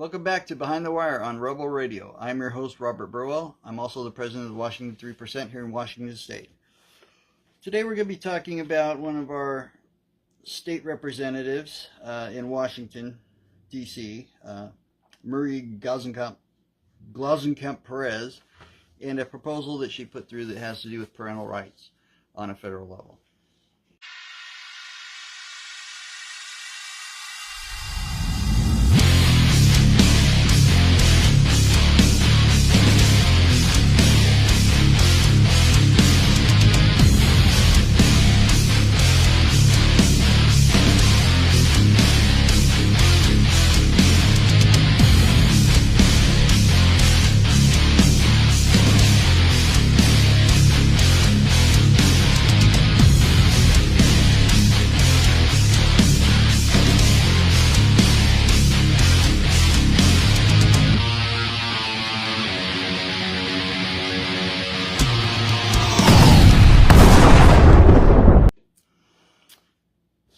Welcome back to Behind the Wire on Robo Radio. I'm your host, Robert Burwell. I'm also the president of the Washington 3% here in Washington State. Today we're going to be talking about one of our state representatives in Washington, D.C., Marie Gluesenkamp Perez, and a proposal that she put through that has to do with parental rights on a federal level.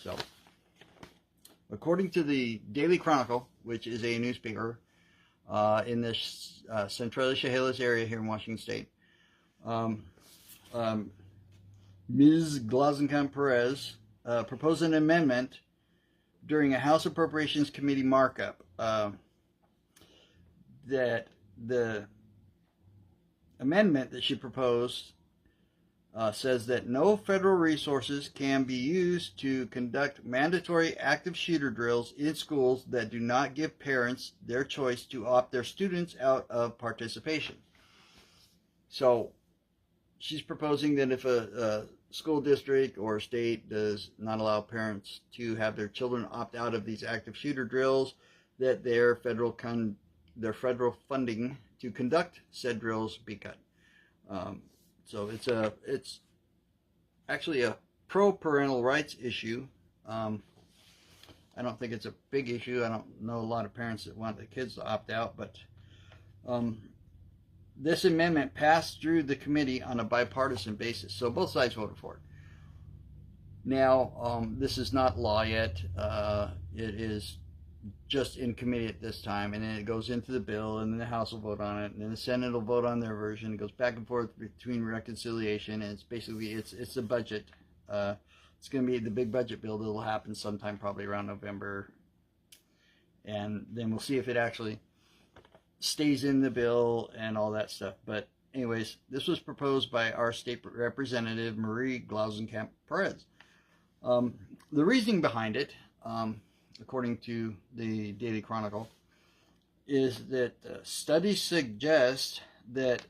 So, according to the Daily Chronicle, which is a newspaper in this Centralia Chehalis area here in Washington State, Ms. Gluesenkamp Perez proposed an amendment during a House Appropriations Committee markup that the amendment that she proposed says that no federal resources can be used to conduct mandatory active shooter drills in schools that do not give parents their choice to opt their students out of participation. So she's proposing that if a school district or state does not allow parents to have their children opt out of these active shooter drills, that their federal funding to conduct said drills be cut. So it's actually a pro-parental rights issue. I don't think it's a big issue. I don't know a lot of parents that want the kids to opt out, but this amendment passed through the committee on a bipartisan basis. So both sides voted for it. Now, this is not law yet. It is just in committee at this time, and then it goes into the bill, and then the House will vote on it, and then the Senate will vote on their version. It goes back and forth between reconciliation, and it's basically it's a budget. It's going to be the big budget bill that will happen sometime probably around November, and then we'll see if it actually stays in the bill and all that stuff. But anyways, this was proposed by our state representative Marie Gluesenkamp Perez. The reasoning behind it, according to the Daily Chronicle, is that studies suggest that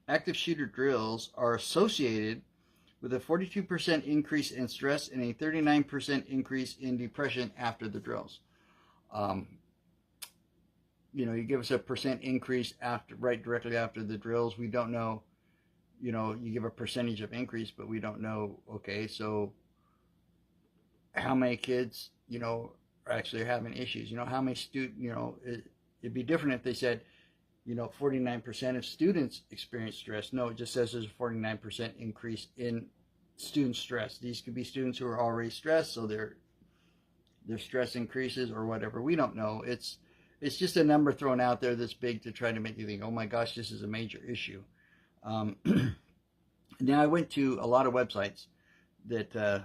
active shooter drills are associated with a 42% increase in stress and a 39% increase in depression after the drills. You give us a percent increase directly after the drills. We don't know, you give a percentage of increase, but we don't know, okay, so how many kids, actually are having issues. How many students, it'd be different if they said, 49% of students experience stress. No, it just says there's a 49% increase in student stress. These could be students who are already stressed, so their stress increases or whatever. We don't know. It's just a number thrown out there that's big to try to make you think, oh my gosh, this is a major issue. Now, I went to a lot of websites that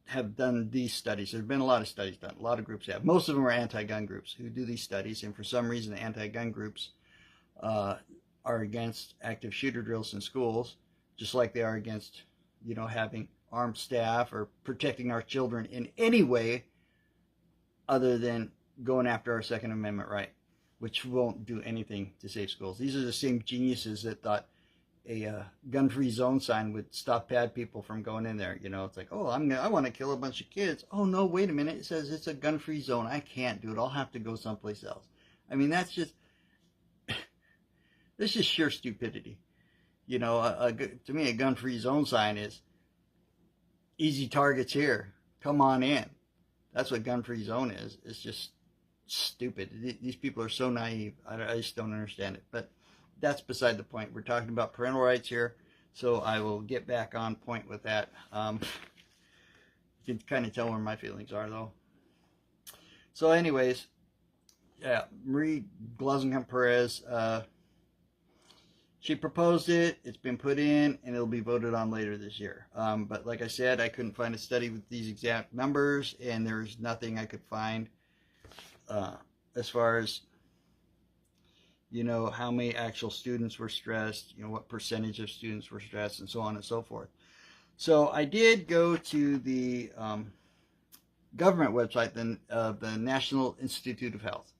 have done these studies. There have been a lot of studies done. A lot of groups have. Most of them are anti-gun groups who do these studies, and for some reason the anti-gun groups are against active shooter drills in schools, just like they are against, having armed staff or protecting our children in any way other than going after our Second Amendment right, which won't do anything to save schools. These are the same geniuses that thought a gun-free zone sign would stop bad people from going in there. It's like, oh, I want to kill a bunch of kids. Oh no, wait a minute. It says it's a gun-free zone. I can't do it. I'll have to go someplace else. I mean, that's just sheer stupidity. To me, a gun-free zone sign is easy targets here. Come on in. That's what gun-free zone is. It's just stupid. These people are so naive. I just don't understand it. But that's beside the point. We're talking about parental rights here, so I will get back on point with that. You can kind of tell where my feelings are, though. So anyways, yeah, Marie Gluesenkamp Perez, she proposed it, it's been put in, and it'll be voted on later this year. But like I said, I couldn't find a study with these exact numbers, and there's nothing I could find as far as, you know, how many actual students were stressed, you know, what percentage of students were stressed, and so on and so forth. So I did go to the government website, the National Institute of Health,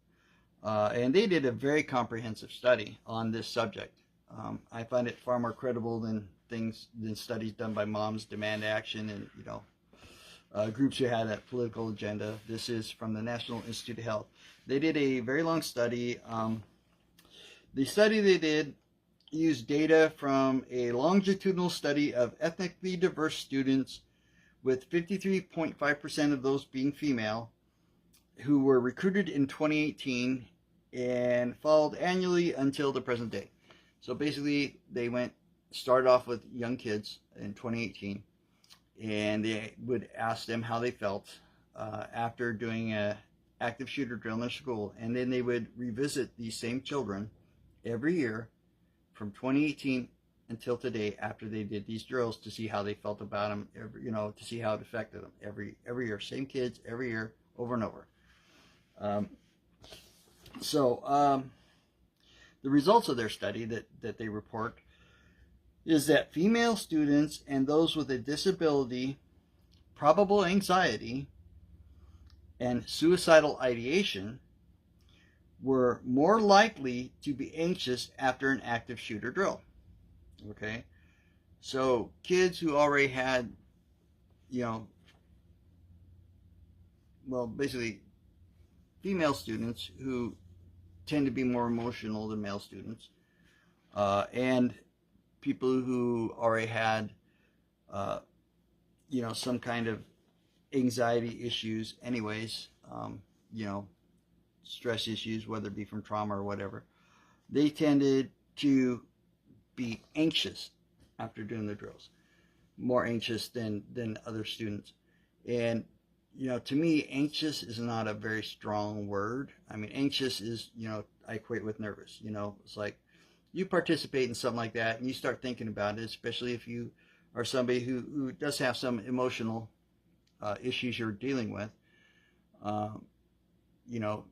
and they did a very comprehensive study on this subject. I find it far more credible than studies done by Moms Demand Action and, you know, groups who had a political agenda. This is from the National Institute of Health. They did a very long study. The study they did used data from a longitudinal study of ethnically diverse students, with 53.5% of those being female, who were recruited in 2018 and followed annually until the present day. So basically, they started off with young kids in 2018, and they would ask them how they felt after doing an active shooter drill in their school, and then they would revisit these same children every year from 2018 until today after they did these drills to see how they felt about them, you know, to see how it affected them every year. Same kids every year, over and over. The results of their study that they report is that female students and those with a disability, probable anxiety, and suicidal ideation were more likely to be anxious after an active shooter drill. Okay, so kids who already had, you know, well, basically female students who tend to be more emotional than male students, and people who already had, you know, some kind of anxiety issues anyways, you know, stress issues, whether it be from trauma or whatever, they tended to be anxious after doing the drills, more anxious than other students. And, you know, to me, anxious is not a very strong word. I mean, anxious is, you know, I equate with nervous. You know, it's like you participate in something like that and you start thinking about it, especially if you are somebody who does have some emotional issues you're dealing with. You know,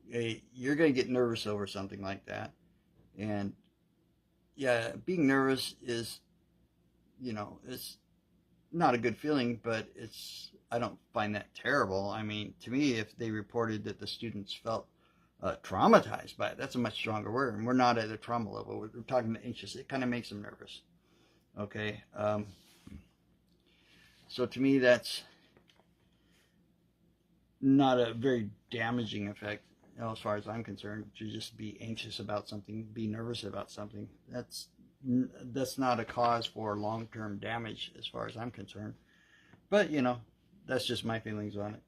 you're going to get nervous over something like that. And yeah, being nervous is, you know, it's not a good feeling, but I don't find that terrible. I mean, to me, if they reported that the students felt traumatized by it, that's a much stronger word. And we're not at a trauma level. We're talking about anxious. It kind of makes them nervous. Okay. So to me, that's not a very damaging effect, you know, as far as I'm concerned, to just be anxious about something, be nervous about something. That's not a cause for long-term damage as far as I'm concerned. But, you know, that's just my feelings on it.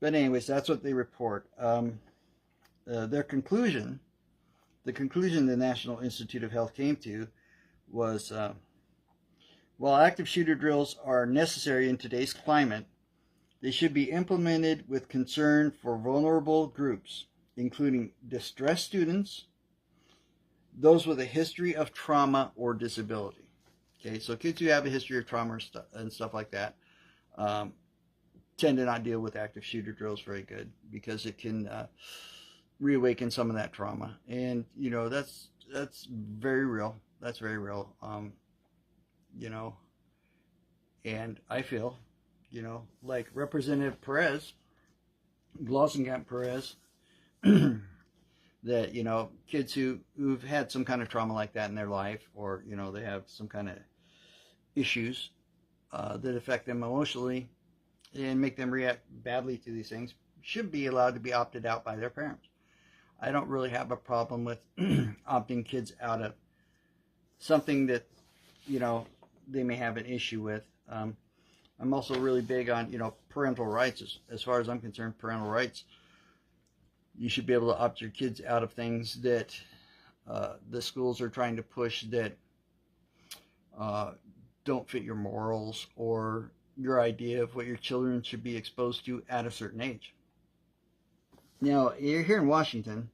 But anyways, that's what they report. Their conclusion, the conclusion the National Institute of Health came to was, while active shooter drills are necessary in today's climate, they should be implemented with concern for vulnerable groups, including distressed students, those with a history of trauma or disability. Okay, so kids who have a history of trauma and stuff like that tend to not deal with active shooter drills very good, because it can reawaken some of that trauma. And, you know, that's very real. That's very real. You know, and I feel, you know, like Representative Perez, Gluesenkamp Perez, that, you know, kids who've had some kind of trauma like that in their life, or, you know, they have some kind of issues that affect them emotionally and make them react badly to these things, should be allowed to be opted out by their parents. I don't really have a problem with opting kids out of something that, you know, they may have an issue with. I'm also really big on, you know, parental rights. As far as I'm concerned, parental rights. You should be able to opt your kids out of things that the schools are trying to push that don't fit your morals or your idea of what your children should be exposed to at a certain age. Now, you're here in Washington,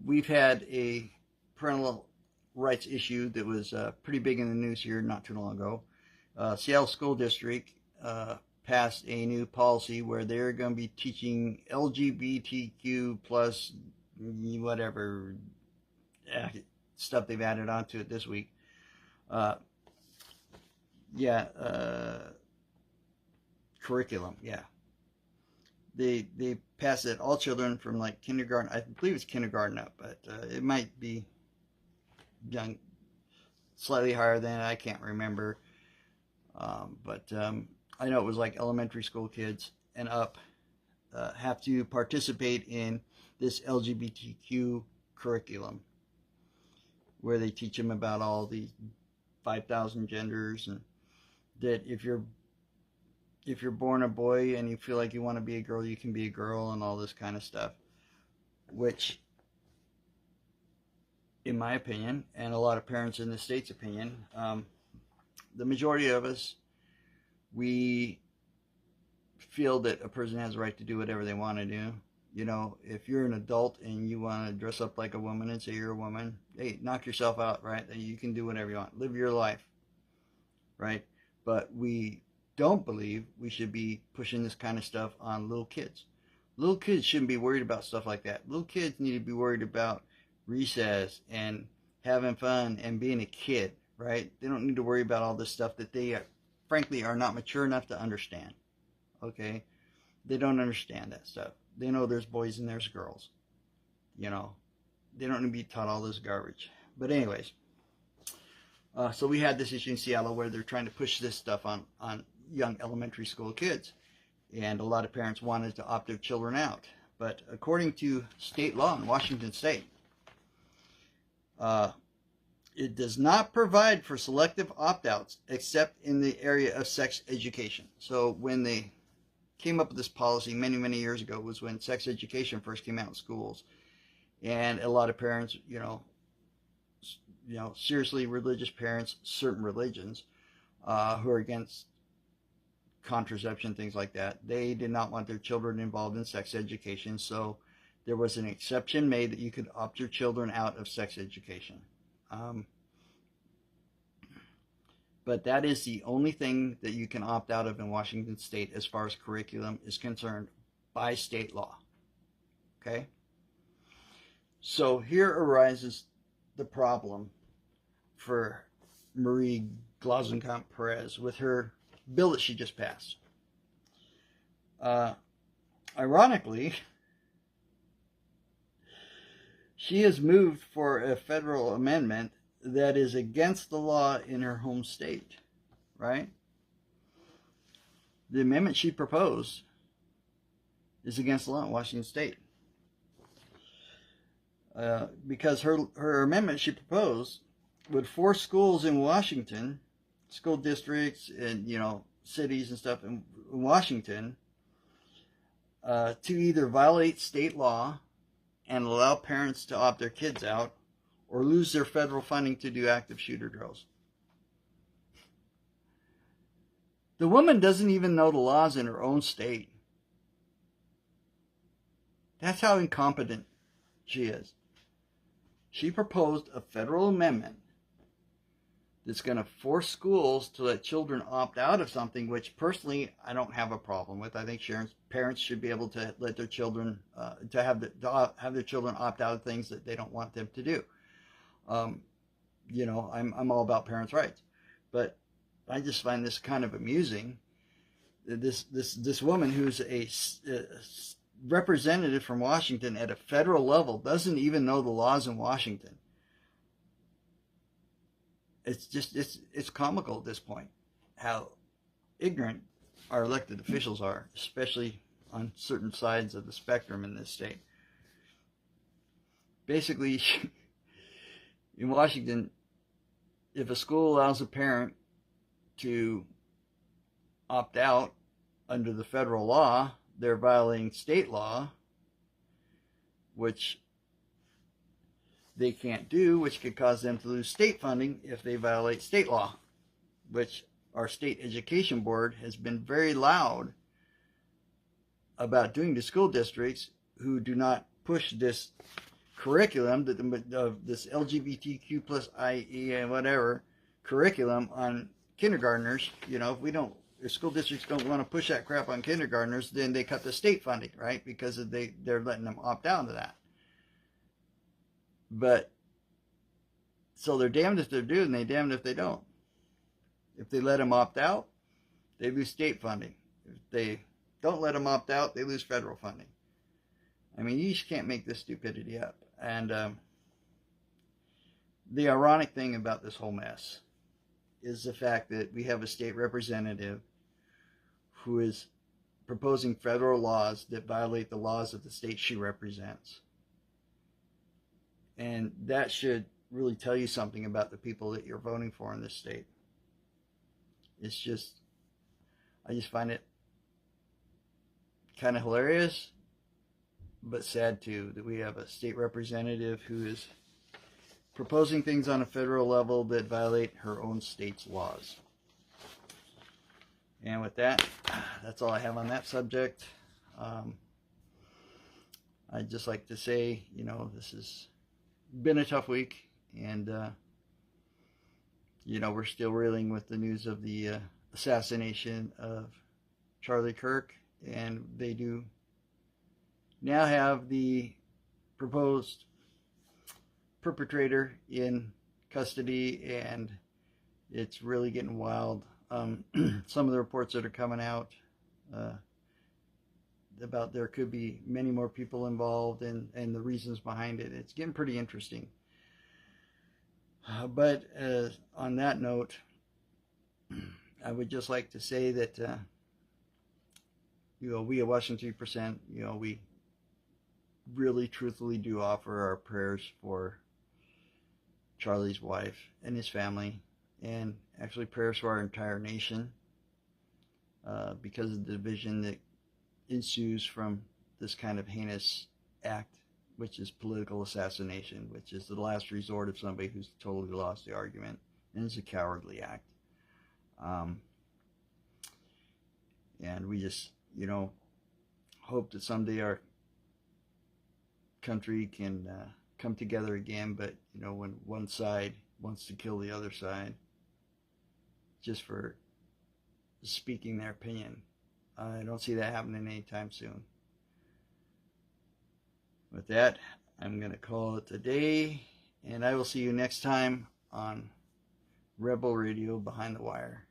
We've had a parental rights issue that was pretty big in the news here not too long ago. Seattle School District passed a new policy where they're going to be teaching LGBTQ plus whatever stuff they've added onto it this week. Curriculum, yeah. They passed it all children from like kindergarten, I believe it's kindergarten up, but it might be young, slightly higher than I can't remember. But I know it was like elementary school kids and up have to participate in this LGBTQ curriculum, where they teach them about all the 5,000 genders, and that if you're born a boy and you feel like you want to be a girl, you can be a girl, and all this kind of stuff. Which, in my opinion, and a lot of parents in the state's opinion, the majority of us, we feel that a person has a right to do whatever they want to do. You know, if you're an adult and you want to dress up like a woman and say you're a woman, hey, knock yourself out, right? You can do whatever you want. Live your life, right? But we don't believe we should be pushing this kind of stuff on little kids. Little kids shouldn't be worried about stuff like that. Little kids need to be worried about recess and having fun and being a kid, right? They don't need to worry about all this stuff that they frankly are not mature enough to understand. Okay? They don't understand that stuff. They know there's boys and there's girls. You know, they don't need to be taught all this garbage. But anyways, so we had this issue in Seattle where they're trying to push this stuff on young elementary school kids. And a lot of parents wanted to opt their children out. But according to state law in Washington State, it does not provide for selective opt-outs except in the area of sex education. So when they came up with this policy many, many years ago was when sex education first came out in schools. And a lot of parents, you know, seriously religious parents, certain religions, who are against contraception, things like that, they did not want their children involved in sex education. So there was an exception made that you could opt your children out of sex education. But that is the only thing that you can opt out of in Washington State as far as curriculum is concerned by state law. Okay? So here arises the problem for Marie Gluesenkamp Perez with her bill that she just passed. Ironically, she has moved for a federal amendment that is against the law in her home state, right? The amendment she proposed is against the law in Washington State. Because her amendment she proposed would force schools in Washington, school districts and, cities and stuff in Washington, to either violate state law and allow parents to opt their kids out, or lose their federal funding to do active shooter drills. The woman doesn't even know the laws in her own state. That's how incompetent she is. She proposed a federal amendment that's going to force schools to let children opt out of something, which personally I don't have a problem with. I think parents should be able to let their children have their children opt out of things that they don't want them to do. I'm all about parents' rights, but I just find this kind of amusing. This woman who's a representative from Washington at a federal level doesn't even know the laws in Washington. It's comical at this point how ignorant our elected officials are, especially on certain sides of the spectrum in this state. Basically, in Washington, if a school allows a parent to opt out under the federal law, they're violating state law, which they can't do, which could cause them to lose state funding if they violate state law, which our state education board has been very loud about doing to school districts who do not push this curriculum, this LGBTQ plus IE and whatever curriculum on kindergartners. You know, if school districts don't want to push that crap on kindergartners, then they cut the state funding, right? Because they're letting them opt out of that. But so they're damned if they do, and they're damned if they don't. If they let them opt out, they lose state funding. If they don't let them opt out, they lose federal funding. I mean, you just can't make this stupidity up. And the ironic thing about this whole mess is the fact that we have a state representative who is proposing federal laws that violate the laws of the state she represents. And that should really tell you something about the people that you're voting for in this state. It's just, I just find it kind of hilarious, but sad too, that we have a state representative who is proposing things on a federal level that violate her own state's laws. And with that, that's all I have on that subject. I'd just like to say, you know, this has been a tough week, and you know, we're still reeling with the news of the assassination of Charlie Kirk, and they do now have the proposed perpetrator in custody, and it's really getting wild. Some of the reports that are coming out about there could be many more people involved, and the reasons behind it. It's getting pretty interesting. But on that note, I would just like to say that you know, we at Washington 3%, you know, we really truthfully do offer our prayers for Charlie's wife and his family, and actually prayers for our entire nation, because of the division that ensues from this kind of heinous act, which is political assassination, which is the last resort of somebody who's totally lost the argument, and it's a cowardly act. And we just, you know, hope that someday our country can come together again. But, you know, when one side wants to kill the other side just for speaking their opinion, I don't see that happening anytime soon. With that, I'm going to call it a day, and I will see you next time on Rebel Radio Behind the Wire.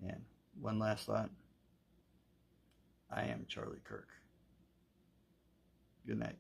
And one last thought. I am Charlie Kirk. Good night.